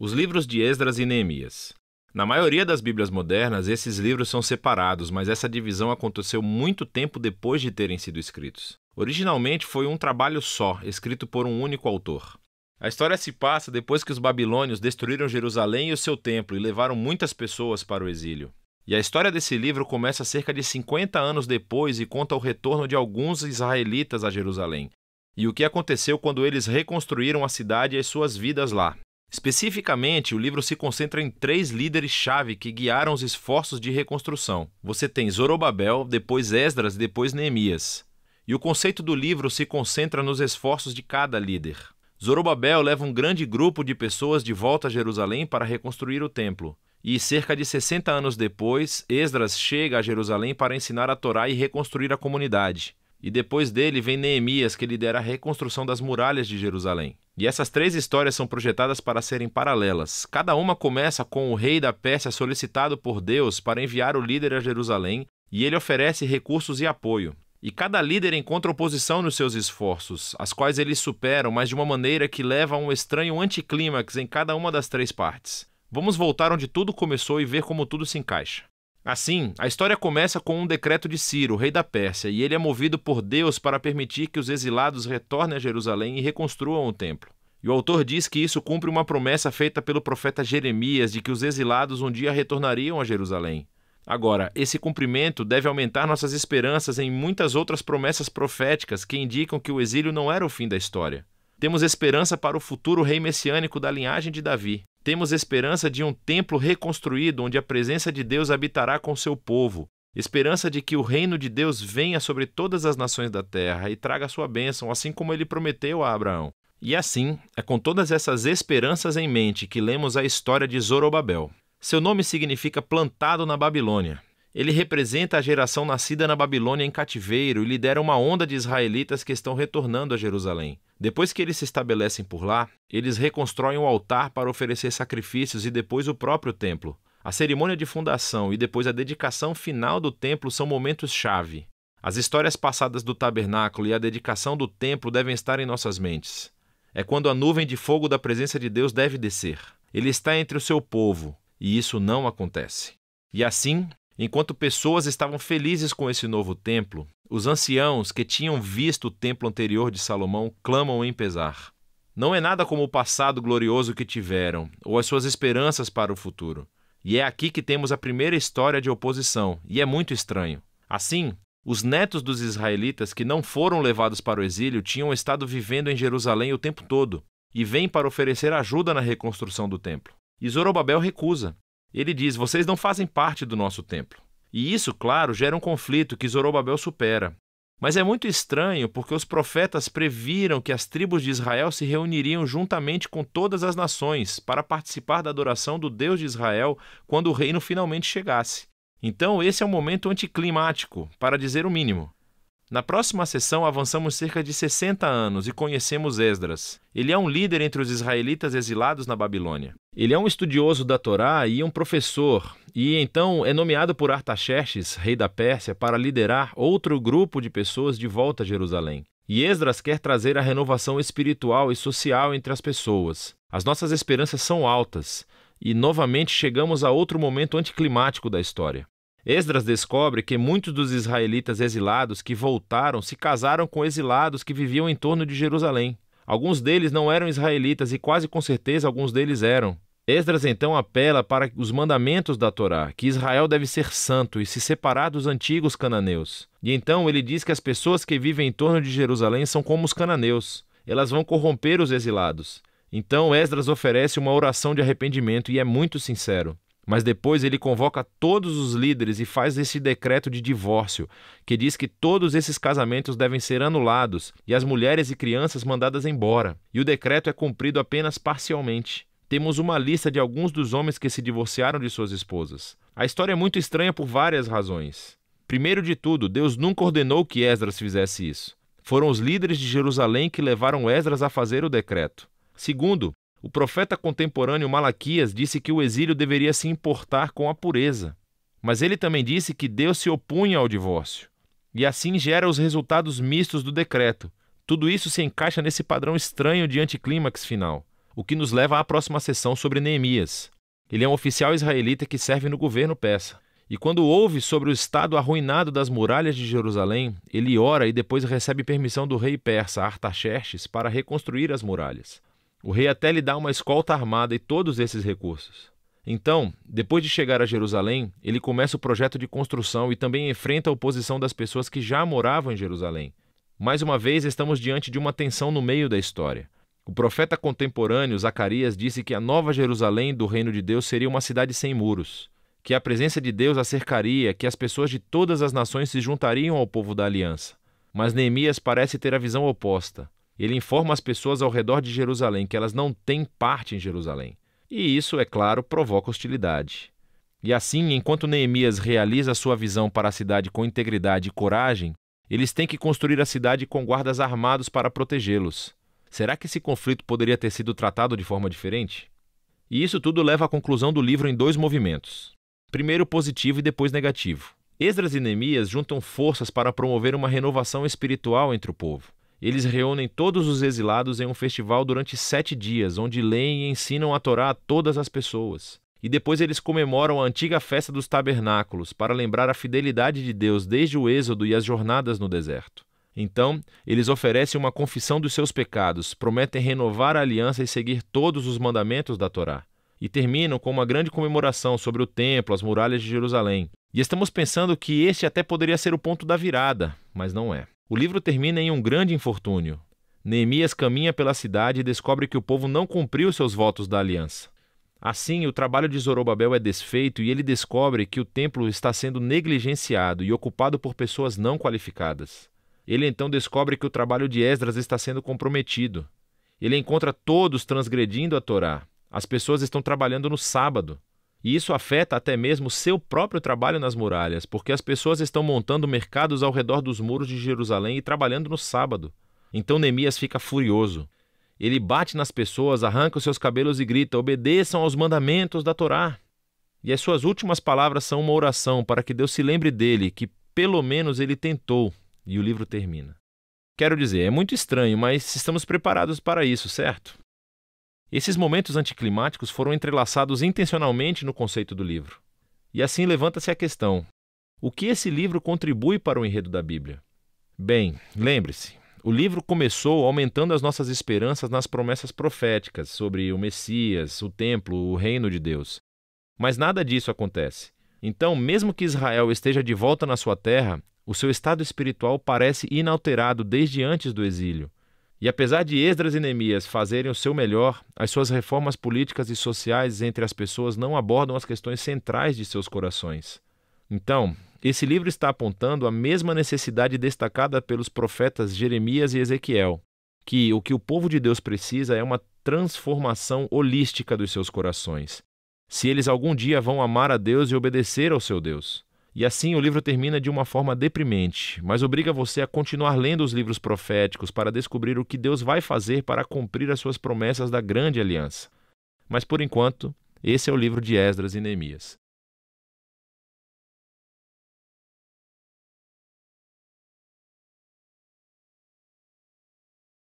Os livros de Esdras e Neemias. Na maioria das Bíblias modernas, esses livros são separados, mas essa divisão aconteceu muito tempo depois de terem sido escritos. Originalmente foi um trabalho só, escrito por um único autor. A história se passa depois que os babilônios destruíram Jerusalém e o seu templo e levaram muitas pessoas para o exílio. E a história desse livro começa cerca de 50 anos depois e conta o retorno de alguns israelitas a Jerusalém, e o que aconteceu quando eles reconstruíram a cidade e as suas vidas lá. Especificamente, o livro se concentra em 3 líderes-chave que guiaram os esforços de reconstrução. Você tem Zorobabel, depois Esdras e depois Neemias. E o conceito do livro se concentra nos esforços de cada líder. Zorobabel leva um grande grupo de pessoas de volta a Jerusalém para reconstruir o templo. E cerca de 60 anos depois, Esdras chega a Jerusalém para ensinar a Torá e reconstruir a comunidade. E depois dele vem Neemias, que lidera a reconstrução das muralhas de Jerusalém. E essas 3 histórias são projetadas para serem paralelas. Cada uma começa com o rei da Pérsia solicitado por Deus para enviar o líder a Jerusalém, e ele oferece recursos e apoio. E cada líder encontra oposição nos seus esforços, as quais eles superam, mas de uma maneira que leva a um estranho anticlímax em cada uma das 3 partes. Vamos voltar onde tudo começou e ver como tudo se encaixa. Assim, a história começa com um decreto de Ciro, rei da Pérsia, e ele é movido por Deus para permitir que os exilados retornem a Jerusalém e reconstruam o templo. E o autor diz que isso cumpre uma promessa feita pelo profeta Jeremias de que os exilados um dia retornariam a Jerusalém. Agora, esse cumprimento deve aumentar nossas esperanças em muitas outras promessas proféticas que indicam que o exílio não era o fim da história. Temos esperança para o futuro rei messiânico da linhagem de Davi. Temos esperança de um templo reconstruído onde a presença de Deus habitará com seu povo. Esperança de que o reino de Deus venha sobre todas as nações da terra e traga sua bênção, assim como ele prometeu a Abraão. E assim, é com todas essas esperanças em mente que lemos a história de Zorobabel. Seu nome significa plantado na Babilônia. Ele representa a geração nascida na Babilônia em cativeiro e lidera uma onda de israelitas que estão retornando a Jerusalém. Depois que eles se estabelecem por lá, eles reconstroem o altar para oferecer sacrifícios e depois o próprio templo. A cerimônia de fundação e depois a dedicação final do templo são momentos-chave. As histórias passadas do tabernáculo e a dedicação do templo devem estar em nossas mentes. É quando a nuvem de fogo da presença de Deus deve descer. Ele está entre o seu povo, e isso não acontece. E assim, enquanto pessoas estavam felizes com esse novo templo, os anciãos que tinham visto o templo anterior de Salomão clamam em pesar. Não é nada como o passado glorioso que tiveram, ou as suas esperanças para o futuro. E é aqui que temos a primeira história de oposição, e é muito estranho. Assim, os netos dos israelitas que não foram levados para o exílio tinham estado vivendo em Jerusalém o tempo todo, e vêm para oferecer ajuda na reconstrução do templo. E Zorobabel recusa. Ele diz: vocês não fazem parte do nosso templo. E isso, claro, gera um conflito que Zorobabel supera. Mas é muito estranho porque os profetas previram que as tribos de Israel se reuniriam juntamente com todas as nações para participar da adoração do Deus de Israel quando o reino finalmente chegasse. Então esse é um momento anticlimático, para dizer o mínimo. Na próxima sessão avançamos cerca de 60 anos e conhecemos Esdras. Ele é um líder entre os israelitas exilados na Babilônia. Ele é um estudioso da Torá e um professor, e então é nomeado por Artaxerxes, rei da Pérsia, para liderar outro grupo de pessoas de volta a Jerusalém. E Esdras quer trazer a renovação espiritual e social entre as pessoas. As nossas esperanças são altas, e novamente chegamos a outro momento anticlimático da história. Esdras descobre que muitos dos israelitas exilados que voltaram se casaram com exilados que viviam em torno de Jerusalém. Alguns deles não eram israelitas e quase com certeza alguns deles eram. Esdras então apela para os mandamentos da Torá, que Israel deve ser santo e se separar dos antigos cananeus. E então ele diz que as pessoas que vivem em torno de Jerusalém são como os cananeus. Elas vão corromper os exilados. Então Esdras oferece uma oração de arrependimento e é muito sincero. Mas depois ele convoca todos os líderes e faz esse decreto de divórcio, que diz que todos esses casamentos devem ser anulados e as mulheres e crianças mandadas embora. E o decreto é cumprido apenas parcialmente. Temos uma lista de alguns dos homens que se divorciaram de suas esposas. A história é muito estranha por várias razões. Primeiro de tudo, Deus nunca ordenou que Esdras fizesse isso. Foram os líderes de Jerusalém que levaram Esdras a fazer o decreto. Segundo, o profeta contemporâneo Malaquias disse que o exílio deveria se importar com a pureza. Mas ele também disse que Deus se opunha ao divórcio. E assim gera os resultados mistos do decreto. Tudo isso se encaixa nesse padrão estranho de anticlímax final. o que nos leva à próxima sessão sobre Neemias. Ele é um oficial israelita que serve no governo persa. E quando ouve sobre o estado arruinado das muralhas de Jerusalém, ele ora e depois recebe permissão do rei persa Artaxerxes para reconstruir as muralhas. O rei até lhe dá uma escolta armada e todos esses recursos. Então, depois de chegar a Jerusalém, ele começa o projeto de construção e também enfrenta a oposição das pessoas que já moravam em Jerusalém. Mais uma vez, estamos diante de uma tensão no meio da história. O profeta contemporâneo, Zacarias, disse que a nova Jerusalém do reino de Deus seria uma cidade sem muros, que a presença de Deus a cercaria, que as pessoas de todas as nações se juntariam ao povo da aliança. Mas Neemias parece ter a visão oposta. Ele informa as pessoas ao redor de Jerusalém que elas não têm parte em Jerusalém. E isso, é claro, provoca hostilidade. E assim, enquanto Neemias realiza a sua visão para a cidade com integridade e coragem, eles têm que construir a cidade com guardas armados para protegê-los. Será que esse conflito poderia ter sido tratado de forma diferente? E isso tudo leva à conclusão do livro em 2 movimentos. Primeiro positivo e depois negativo. Esdras e Neemias juntam forças para promover uma renovação espiritual entre o povo. Eles reúnem todos os exilados em um festival durante 7 dias, onde leem e ensinam a Torá a todas as pessoas. E depois eles comemoram a antiga festa dos tabernáculos, para lembrar a fidelidade de Deus desde o êxodo e as jornadas no deserto. Então, eles oferecem uma confissão dos seus pecados, prometem renovar a aliança e seguir todos os mandamentos da Torá. E terminam com uma grande comemoração sobre o templo, as muralhas de Jerusalém. E estamos pensando que este até poderia ser o ponto da virada, mas não é. O livro termina em um grande infortúnio. Neemias caminha pela cidade e descobre que o povo não cumpriu seus votos da aliança. Assim, o trabalho de Zorobabel é desfeito e ele descobre que o templo está sendo negligenciado e ocupado por pessoas não qualificadas. Ele então descobre que o trabalho de Esdras está sendo comprometido. Ele encontra todos transgredindo a Torá. As pessoas estão trabalhando no sábado. E isso afeta até mesmo seu próprio trabalho nas muralhas, porque as pessoas estão montando mercados ao redor dos muros de Jerusalém e trabalhando no sábado. Então Neemias fica furioso. Ele bate nas pessoas, arranca os seus cabelos e grita: obedeçam aos mandamentos da Torá. E as suas últimas palavras são uma oração para que Deus se lembre dele, que pelo menos ele tentou. E o livro termina. Quero dizer, é muito estranho, mas estamos preparados para isso, certo? Esses momentos anticlimáticos foram entrelaçados intencionalmente no conceito do livro. E assim levanta-se a questão: o que esse livro contribui para o enredo da Bíblia? Bem, lembre-se, o livro começou aumentando as nossas esperanças nas promessas proféticas sobre o Messias, o templo, o reino de Deus. Mas nada disso acontece. Então, mesmo que Israel esteja de volta na sua terra, o seu estado espiritual parece inalterado desde antes do exílio. E apesar de Esdras e Neemias fazerem o seu melhor, as suas reformas políticas e sociais entre as pessoas não abordam as questões centrais de seus corações. Então, esse livro está apontando a mesma necessidade destacada pelos profetas Jeremias e Ezequiel, que o que o povo de Deus precisa é uma transformação holística dos seus corações, se eles algum dia vão amar a Deus e obedecer ao seu Deus. E assim o livro termina de uma forma deprimente, mas obriga você a continuar lendo os livros proféticos para descobrir o que Deus vai fazer para cumprir as suas promessas da grande aliança. Mas por enquanto, esse é o livro de Esdras e Neemias.